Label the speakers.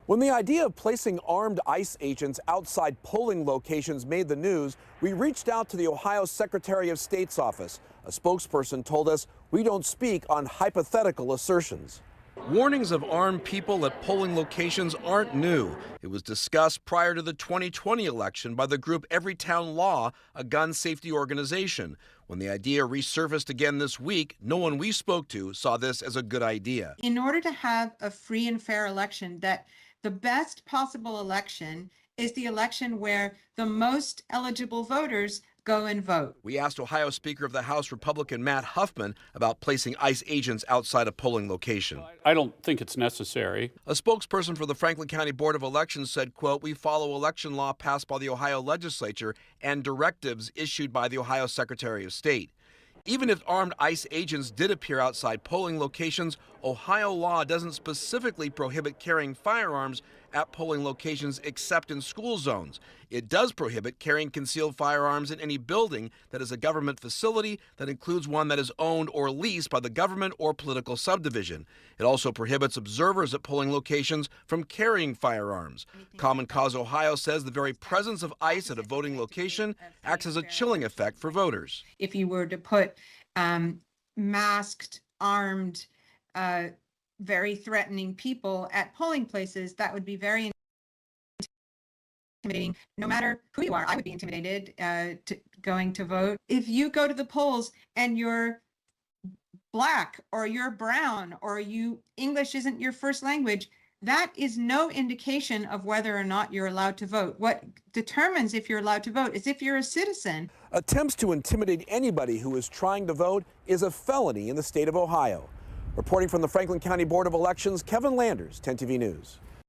Speaker 1: When the idea of placing armed ICE agents outside polling locations made the news, we reached out to the Ohio Secretary of State's office. A spokesperson told us we don't speak on hypothetical assertions. Warnings of armed people at polling locations aren't new. It was discussed prior to the 2020 election by the group Everytown Law, a gun safety organization. When the idea resurfaced again this week, no one we spoke to saw this as a good idea.
Speaker 2: In order to have a free and fair election, that the best possible election is the election where the most eligible voters go and vote.
Speaker 1: We asked Ohio Speaker of the House Republican Matt Huffman about placing ICE agents outside a polling location.
Speaker 3: I don't think it's necessary.
Speaker 1: A spokesperson for the Franklin County Board of Elections said, quote, "We follow election law passed by the Ohio legislature and directives issued by the Ohio Secretary of State. Even if armed ICE agents did appear outside polling locations, Ohio law doesn't specifically prohibit carrying firearms at polling locations except in school zones. It does prohibit carrying concealed firearms in any building that is a government facility that includes one that is owned or leased by the government or political subdivision. It also prohibits observers at polling locations from carrying firearms. Common Cause Ohio says the very presence of ICE at a voting location acts as a chilling effect for voters.
Speaker 2: If you were to put masked, armed, very threatening people at polling places, that would be very intimidating. No matter who you are, I would be intimidated going to vote. If you go to the polls and you're Black or you're brown or English isn't your first language, that is no indication of whether or not you're allowed to vote. What determines if you're allowed to vote is if you're a citizen.
Speaker 1: Attempts to intimidate anybody who is trying to vote is a felony in the state of Ohio. Reporting from the Franklin County Board of Elections, Kevin Landers, 10 TV News.